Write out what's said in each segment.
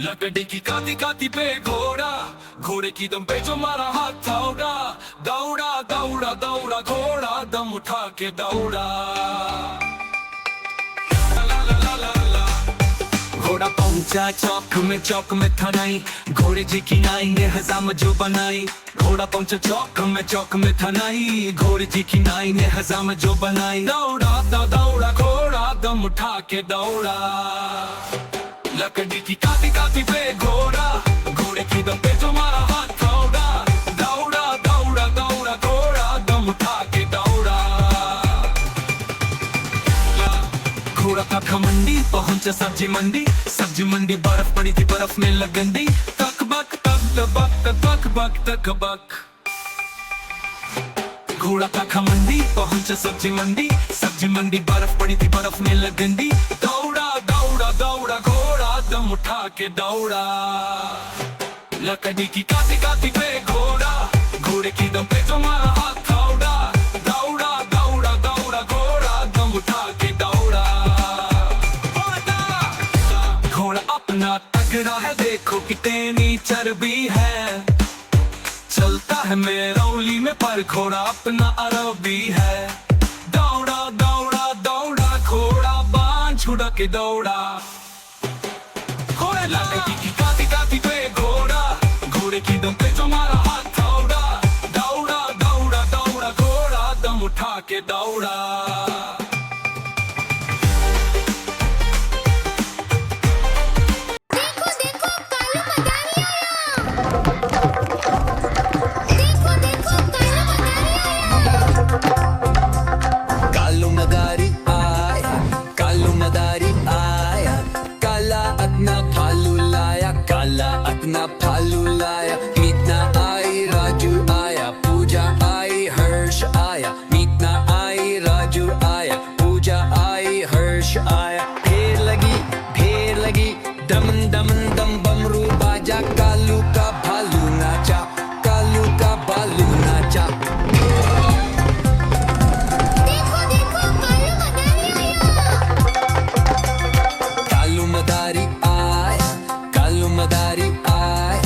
लकड़ी की काती काती पे घोड़ा, घोड़े की दम पे जो मारा हाथ दौड़ा, दौड़ा दौड़ा दौड़ा घोड़ा दम उठा के दौड़ा। ला ला ला ला ला। घोड़ा पहुंचा चौक में था नहीं, घोड़े जी की नाई ने हजाम जो बनाई। घोड़ा पहुंचा चौक में था नहीं, घोड़े जी की नाई ने हजाम जो बनाई। दौड़ा दौड़ा घोड़ा दम उठा के दौड़ा। लकड़ी की काती काती पे घोड़ा, घोड़े की दम पे जो मारा हाथ दौड़ा, दौड़ा दौड़ा दौड़ा घोड़ा दम उठा के दौड़ा। घोड़ा था खमंडी पहुंचा सब्जी मंडी बर्फ पड़ी थी बर्फ में लगंडी। तक बक तक बक। घोड़ा था खमंडी पहुंचा सब्जी मंडी बर्फ पड़ी थी बर्फ में लगंडी। दौड़ा दौड़ा दौड़ा घोड़ा दम उठा के दौड़ा। लकड़ी की काती काती पे घोड़ा, घोड़े की दम पे जो मारा हाथ दौड़ा, दौड़ा दौड़ा दौड़ा घोड़ा दम उठा के दौड़ा। घोड़ा अपना तगड़ा है देखो कितनी चर्बी है, चलता है मेरौली में पर घोड़ा अपना अरबी है। दौड़ा दौड़ा दौड़ा घोड़ा बांध छुड़ा के दौड़ा। घोड़े लकड़ी की काती काती पे घोड़ा, घोड़े की दम पे जो मारा हाथ दौड़ा, दौड़ा दौड़ा दौड़ा घोड़ा दम उठा के दौड़ा। अपना भालू लाया, मीतना आई राजू आया, पूजा आई हर्ष आया। मीतना आई राजू आया, पूजा आई हर्ष आया। ढेर लगी दमन दमन दम बमरू बाजा, कालू का भालू नाचा, कालू का भालू नाचा। देखो देखो कालू मदारी आया, कालू मदारी आया,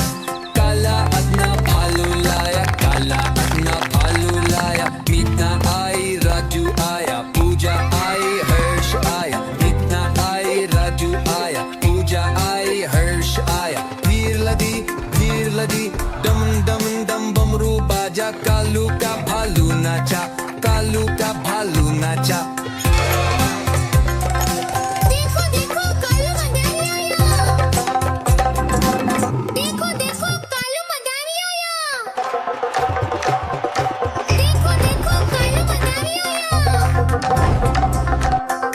काला अपना भालू लाया, काला अपना भालू लाया। मीतना आई राजू आया, पूजा आई हर्ष आया। मीतना आई राजू आया, पूजा आई हर्ष आया। भीड़ लदी दम दम दम बमरू बाजा, कालू का भालू नाचा, कालू का भालू नाचा।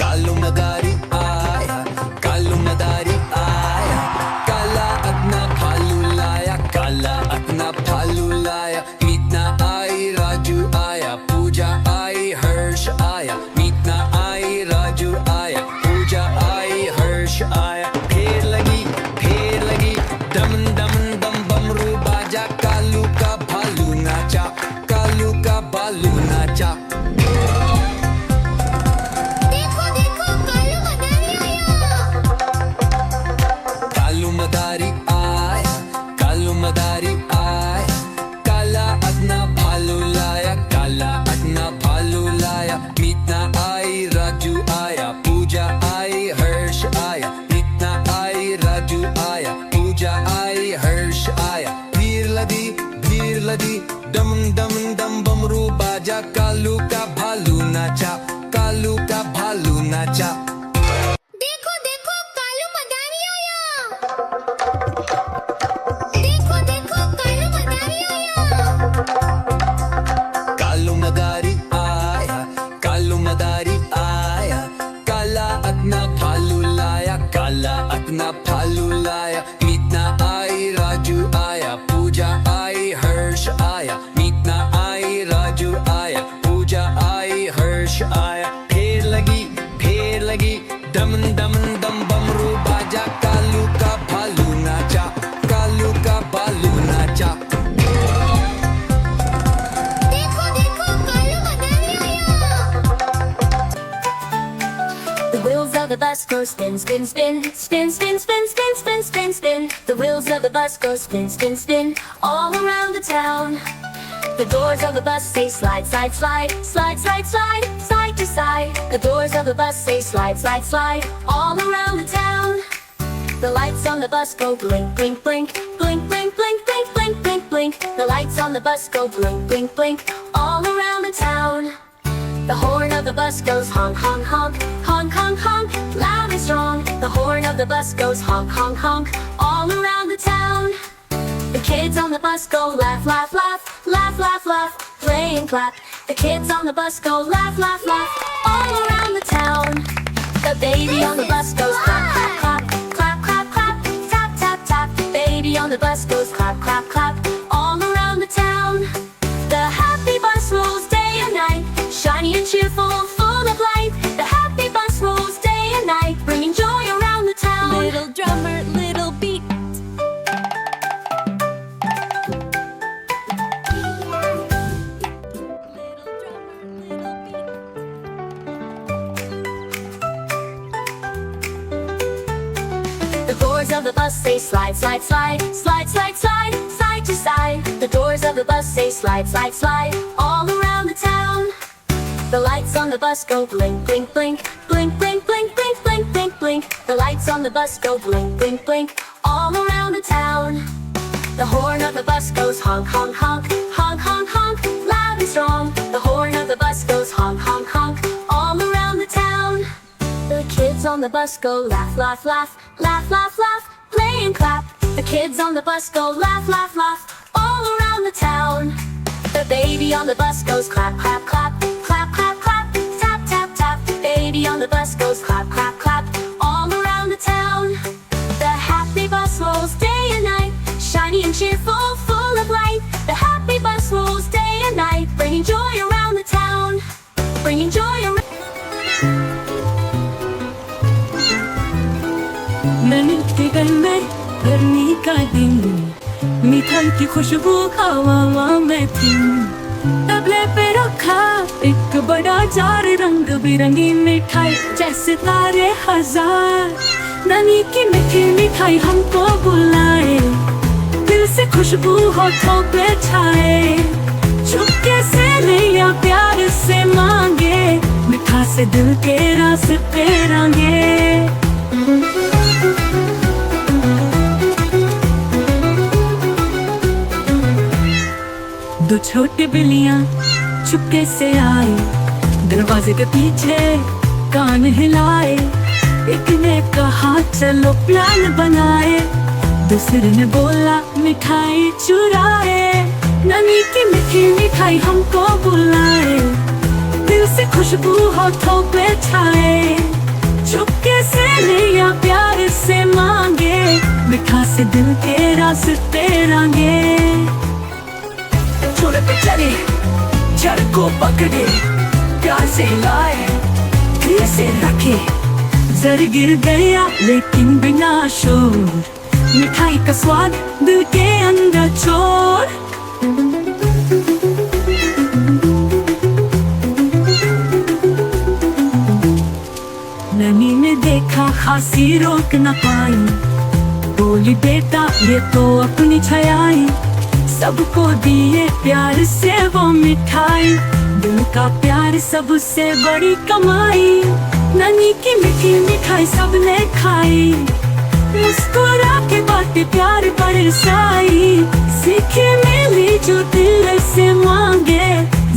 कालू मदारी आया, कालू मदारी आया, काला अपना भालू लाया, काला अपना भालू लाया। मीतना आई राजू आया, पूजा आई हर्ष आया। मीतना आई राजू आया, पूजा आई हर्ष आया। ढेर लगी दमन दमन दम बमरू बाजा, कालू का भालू नाचा, कालू का भालू नाचा। कालू मदारी आया, कालू मदारी आया, काला अपना भालू लाया, काला अपना भालू लाया। मीतना आई राजू आया, पूजा आई हर्ष आया। मीतना आई राजू आया, पूजा आई हर्ष आया। भीड़ लदी दम दम दम बमरू बाजा, कालू का भालू नाचा, कालू का भालू नाचा। कालू मदारी आया, कालू मदारी आया, काला अपना भालू लाया, काला अपना भालू लाया। मीतना आई राजू आया, पूजा आई हर्ष आया। मीतना आई राजू आया, पूजा आई हर्ष आया। ढेर लगी दमन दमन दम बमरू बाजा, कालू का भालू नाचा, कालू का भालू नाचा। The wheels of the bus go spin, spin, spin, spin, spin, spin, spin, spin, spin, spin. The wheels of the bus go spin, spin, spin all around the town. The doors of the bus say slide, slide, slide, slide, slide, slide, side to side. The doors of the bus say slide, slide, slide all around the town. The lights on the bus go blink, blink, blink, blink, blink, blink, blink, blink, blink, blink. The lights on the bus go blink, blink, blink all around the town. The horn of the bus goes honk, honk, honk, honk, honk, honk, loud and strong. The horn of the bus goes honk, honk, honk all around the town. The kids on the bus go laugh, laugh, laugh, laugh, laugh, laugh, play and clap. The kids on the bus go laugh, laugh, laugh all around the town. The baby on the bus goes clap, clap, clap, clap, clap, clap, tap, tap, tap. The baby on the bus goes clap, clap, clap all around the town. The happy bus rolls day and night, shiny and cheerful, full of light. The happy bus rolls day and night, bringing joy around the town. Little drummer, little beat. The doors of the bus say slide, slide, slide, slide, slide, slide, side to side. The doors of the bus say slide, slide, slide all around the town. The lights on the bus go blink, blink, blink, blink, blink, blink, blink, blink, blink, blink. The lights on the bus go blink, blink, blink all around the town. The horn of the bus goes honk, honk, honk, honk, honk, honk, loud and strong. The horn of the bus goes honk, honk, honk all around the town. The kids on the bus go laugh, laugh, laugh, laugh, laugh, laugh, play and clap. The kids on the bus go laugh, laugh, laugh all around the town. The baby on the bus goes clap, clap, clap, clap, clap, clap, tap, tap, tap. The baby on the bus goes clap, clap, clap all around the town. The happy bus rolls day and night, shiny and cheerful, full of light. The happy bus rolls day and night, bringing joy around the town, bringing joy around. मैंने के घर में गर्मी का दिन, मिठाई की खुशबू हवा में थी। तबले पे रखा एक बड़ा जार, रंग बिरंगी मिठाई जैसे तारे हजार। नानी की मीठी मिठाई हमको बुलाए, दिल से खुशबू होठों पे छाए। चुपके से लिया प्यार से मांगे, मिठा से दिल के रास्ते रंगे। दो छोटे बिल्लियां चुपके से आए, दरवाजे के पीछे कान हिलाए। एक ने कहा चलो प्लान बनाए, दूसरे ने बोला मिठाई चुराए। नानी की मीठी मिठाई हमको बुलाए, दिल से खुशबू होठों पे छाए। चुपके से लिया प्यार से मांगे, मिठा से दिल के रास्ते रंगे। छोले पे चले, जड़ को पकड़े, प्यार से हिलाए, धीरे से रखे। जर गिर गया लेकिन बिना शोर, मिठाई का स्वाद दिल के अंदर छोड़। ननी ने देखा खांसी रोक न पाई, बोली बेटा ये तो अपनी छयाई। सबको दिए प्यार से वो मिठाई, दिल का प्यार सबसे बड़ी कमाई। नानी की मीठी मिठाई सबने खाई, मुस्कुरा के बातें प्यार बरसाई। सीखे मिली जो दिल से मांगे,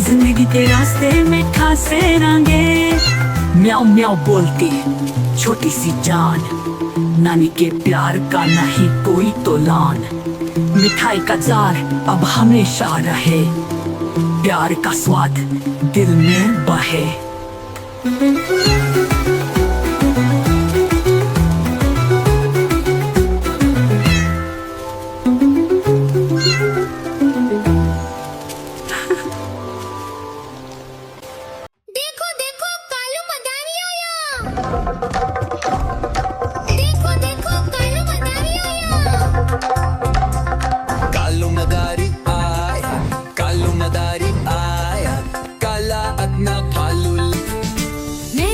जिंदगी के रास्ते मीठा से रंगे। म्याऊ म्याऊ बोलती छोटी सी जान, नानी के प्यार का नहीं कोई तोलान। मिठाई का जार अब हमेशा रहे, प्यार का स्वाद दिल में बहे। देखो देखो कालू मदारी आया। देखो देखो कालू मदारी आया। कालू मदारी आया, कालू मदारी आया, काला अदना भालू। मैं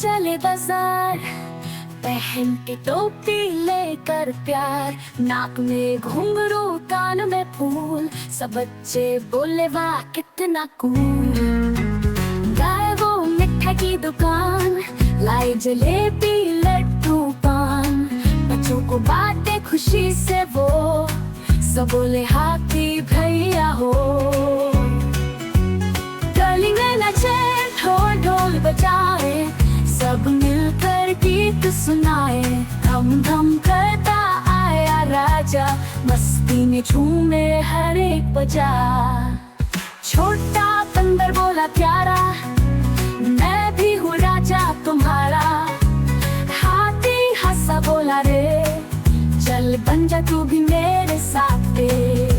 चले बाजार, पहन के टोपी लेकर प्यार, नाक में घुंघरू कान में फूल, सब बच्चे बोले वाह कितना कूल। गाए वो मिठाई की दुकान, लाई जलेबी लड्डू पान, बच्चों को बांटे खुशी से वो, सब बोले हाथी भैया हो। गली में नाचे ढोल ढोल बजाए, सब मिलकर गीत सुनाए, धम धम करता आया राजा, मस्ती में झूमे हर एक बाजार। छोटा बंदर बोला प्यारा, मैं भी हूँ राजा तुम्हारा, हाथी हंसा बोला रे, चल बन जा तू भी मेरे साथ रे।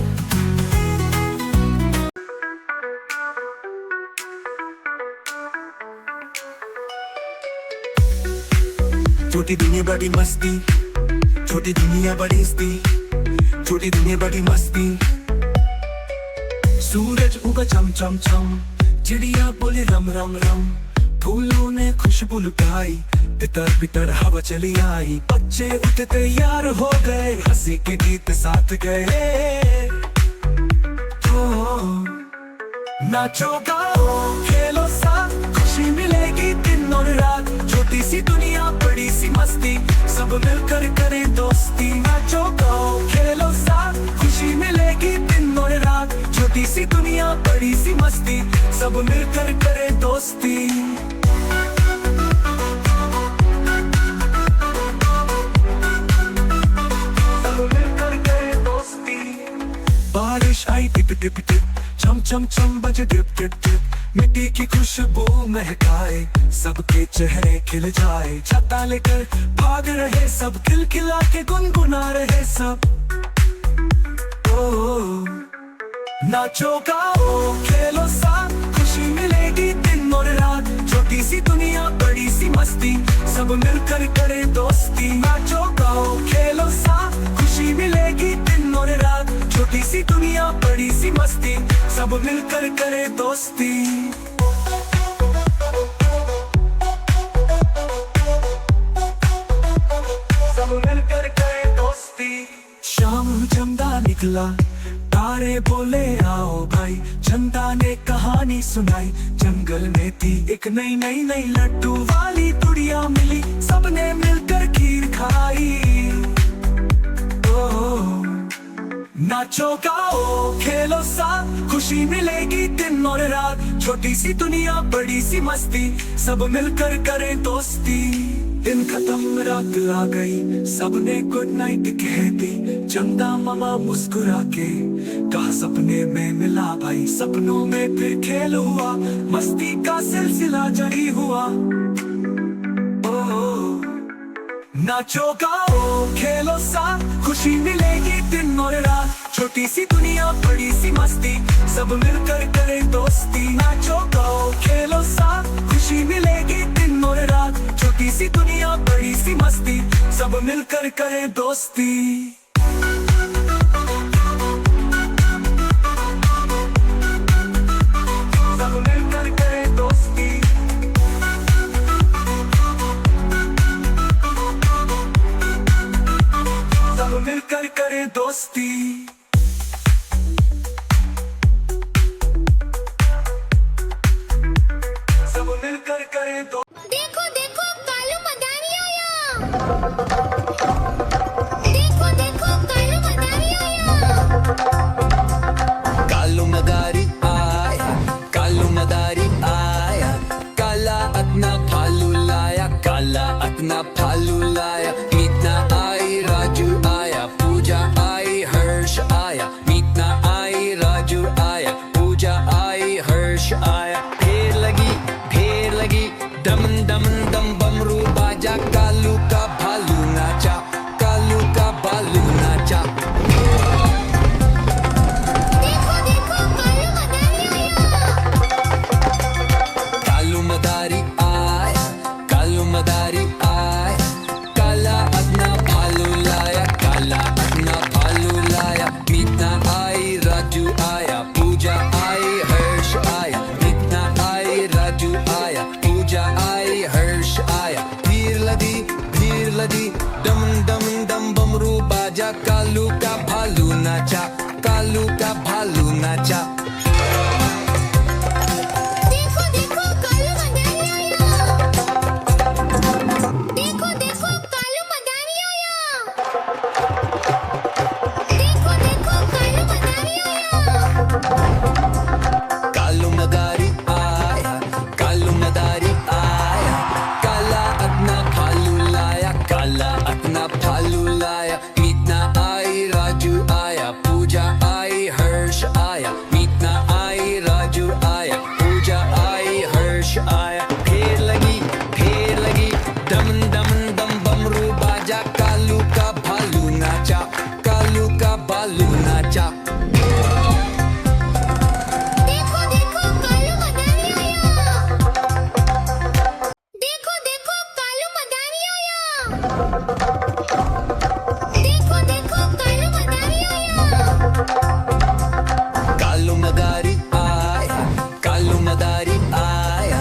छोटी दुनिया बड़ी मस्ती, छोटी दुनिया बड़ी मस्ती, छोटी दुनिया बड़ी मस्ती। सूरज उगा चम चम चम, चिड़िया बोले रम रम रम, फूलों ने खुशबू लुटाई, तितर बितर हवा चली आई, बच्चे उठे तैयार हो गए, हंसी के गीत साथ गए। नाचो गाओ खेलो साथ, खुशी मिलेगी दिन और रात, छोटी सी दुनिया बड़ी सी मस्ती, सब मिलकर करें दोस्ती। नाचो गाओ खेलो साथ, खुशी मिलेगी दिन और रात, छोटी सी दुनिया बड़ी सी मस्ती, सब मिलकर करें दोस्ती। सब मिलकर करें दोस्ती। बारिश आई टिप टिप टिप, चम चम चम बजे डिप डिप डिप, मिट्टी की खुशबू महकाए, सबके चेहरे खिल जाए, छत्ता लेकर भाग रहे सब, खिलखिला के गुनगुना रहे सब। ओ नाचो गाओ खेलो साथ, खुशी मिलेगी दिन और रात, छोटी सी दुनिया बड़ी सी मस्ती, सब मिलकर करे दोस्ती। नाचो गाओ खेलो साथ, खुशी मिलेगी दिन और रात, छोटी सी दुनिया बड़ी सी मस्ती, सब मिलकर करे दोस्ती। सब मिलकर करे दोस्ती। शाम चंदा निकला, तारे बोले आओ भाई, चंदा ने कहानी सुनाई, जंगल में थी एक नई नई नई लड्डू वाली गुड़िया मिली, सबने मिलकर खीर खाई। नाचो गाओ खेलो साथ, खुशी मिलेगी दिन और रात, छोटी सी दुनिया बड़ी सी मस्ती, सब मिलकर करे दोस्ती। दिन खत्म रात आ गई, सबने गुड नाइट कह दी, चंदा मामा मुस्कुरा के कहा सपने में मिला भाई, सपनों में फिर खेल हुआ, मस्ती का सिलसिला जारी हुआ। नाचो गाओ खेलो साथ, खुशी मिलेगी दिन और रात, छोटी सी दुनिया बड़ी सी मस्ती, सब मिलकर करे दोस्ती। नाचो गाओ खेलो साथ, खुशी मिलेगी दिन और रात, छोटी सी दुनिया बड़ी सी मस्ती, सब मिलकर करे दोस्ती। सब मिलकर करे दोस्ती। सब मिलकर करे दोस्ती। सब मिलकर करे दोस्ती। देखो देखो कालू मदारी आया, देखो देखो कालू मदारी आया। कालू मदारी आया, कालू मदारी आया, काला अपना भालू लाया, काला अपना भालू लाया, मीतना आई राजू आया, पूजा आई हर्ष आया, मीतना आई राजू आया, पूजा आई हर्ष आया। ढेर लगी दम दम दम बमरू बाजा, कालू का भालू नाचा, कालू का भालू नाचा। देखो देखो कालू मदारी आया, कालू मदारी आया, कालू मदारी आया, काला अपना भालू लाया, काला अपना भालू लाया, मीतना आई राजू आया, पूजा आई हर्ष आया, मीतना आई राजू आया, पूजा आई हर्ष आया। लदी डम डम डम बमरू बाजा कालू का भालू नाचा कालू का भालू नाचा देखो देखो कालू मदारी आया देखो देखो कालू मदारी आया देखो देखो कालू मदारी आया कालू मदारी आया कालू मदारी आया काला अपना भालू लाया काला अपना भालू लाया मीतना आई राजू आया पूजा आई हर्ष आया मीतना आई राजू आया पूजा आई हर्ष आया फेर लगी डम डम डम बमरू बाजा कालू का भालू नाचा कालू का भालू नाचा देखो देखो कालू मदारी आया देखो देखो कालू मदारी आया देखो देखो कालू मदारी आया कालू मदारी आया कालू मदारी आया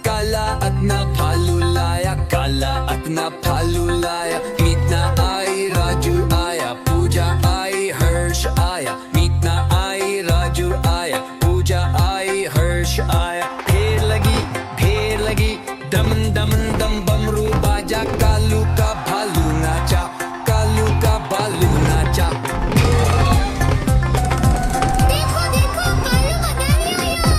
काला अपना भालू लाया काला अपना भालू लाया मीतना आई राजू आया पूजा आई हर्ष आया मीतना आई राजू आया पूजा आई हर्ष आया फेर लगी डम डम डम बमरू बाजा कालू का भालू नाचा कालू का भालू नाचा देखो देखो कालू मदारी आया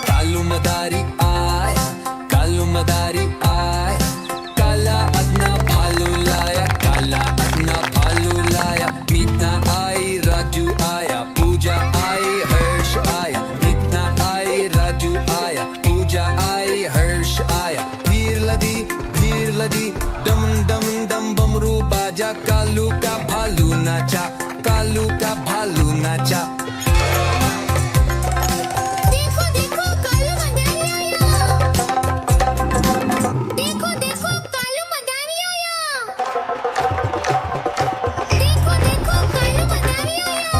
कालू मदारी आया कालू मदारी आया काला अपना भालू लाया काला अपना भालू लाया मीतना आई राजू आया पूजा आई हर्ष आया मीतना आई राजू आया पूजा आई हर्ष आया भीड़ लदी डम डम डम बमरू बाजा कालू का भालू नाचा कालू का भालू नाचा देखो देखो कालू मदारी आया देखो देखो कालू मदारी आया देखो देखो कालू मदारी आया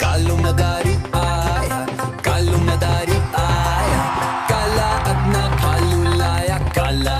कालू मदारी आया कालू मदारी आया काला अपना भालू लाया काला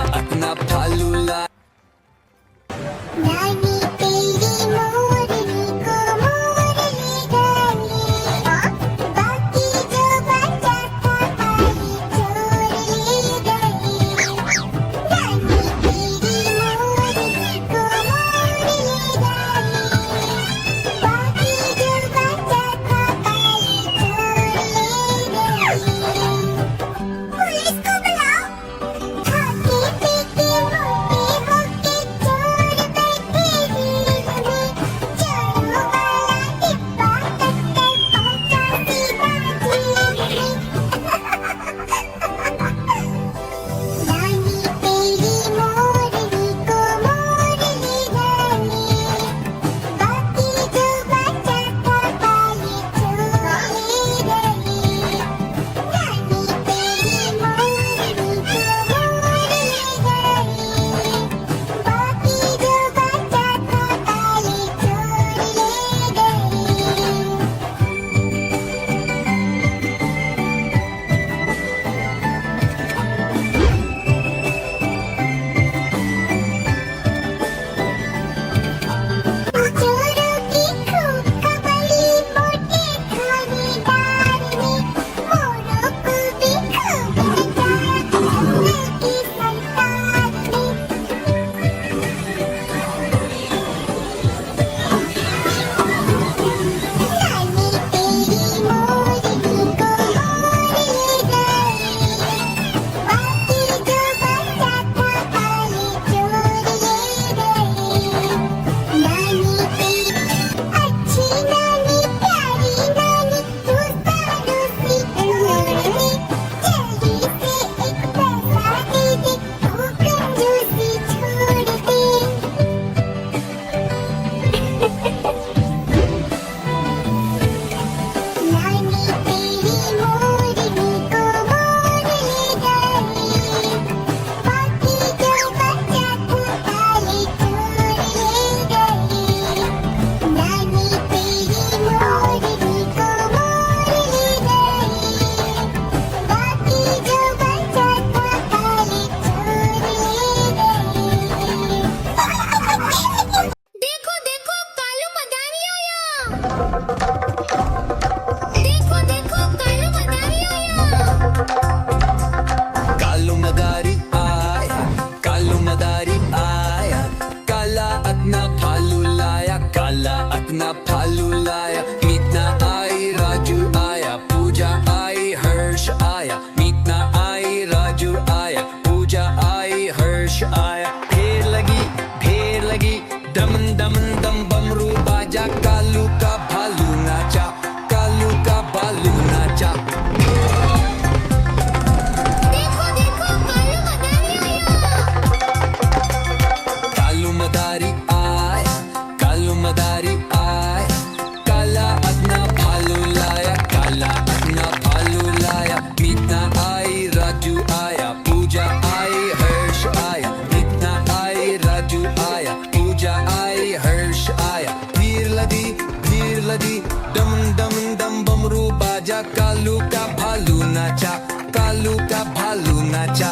नाचा, कालू का भालू नाचा।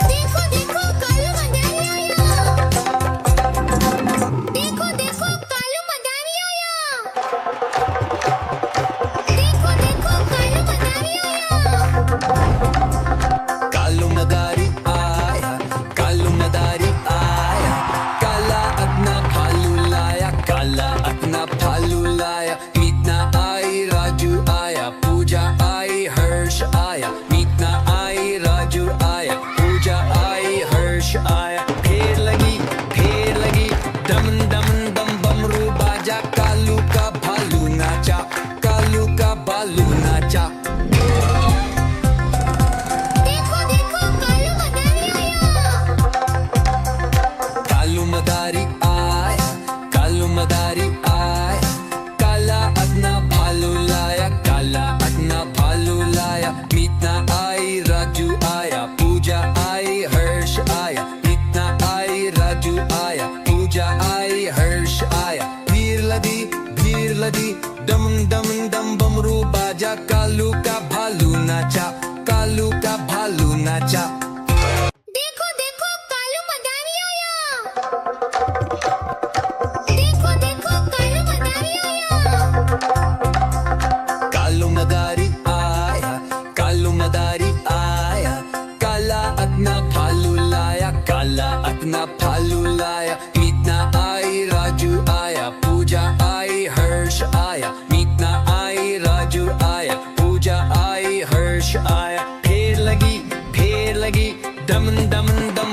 देखो देखो कालू मदारी आया। देखो देखो कालू मदारी आया। देखो देखो कालू मदारी आया। कालू मदारी आया, कालू मदारी आया, काला अपना भालू लाया, काला अपना भालू लाया। मीतना आई, राजू आया, पूजा आई, हर्ष आया। मीतना आई, राजू आया, पूजा आई, हर्ष आया। फेर लगी, दम दम दम बमरू बाजा, कालू का भालू नाचा, कालू का भालू नाचा। देखो देखो कालू मदारी आया। कालू मदारी आया, कालू मदारी आया, काला अपना भालू लाया, काला अपना भालू लाया। मीतना आई, राजू आया, पूजा आई, हर्ष आया। मीतना आई, राजू आया, पूजा आई, हर्ष आया। भीड़ लगी, दम दम दम बमरू बाजा, कालू का भालू नाचा, कालू का भालू नाचा। देखो देखो कालू मदारी आया। देखो देखो कालू मदारी आया। कालू मदारी आया, कालू मदारी आया, काला अपना भालू लाया, काला अपना भालू लाया। मीतना आई, राजू आया, पूजा आई, हर्ष आया। मीतना आई, राजू आया, पूजा आई, हर्ष आया। फेर लगी, दम दम दम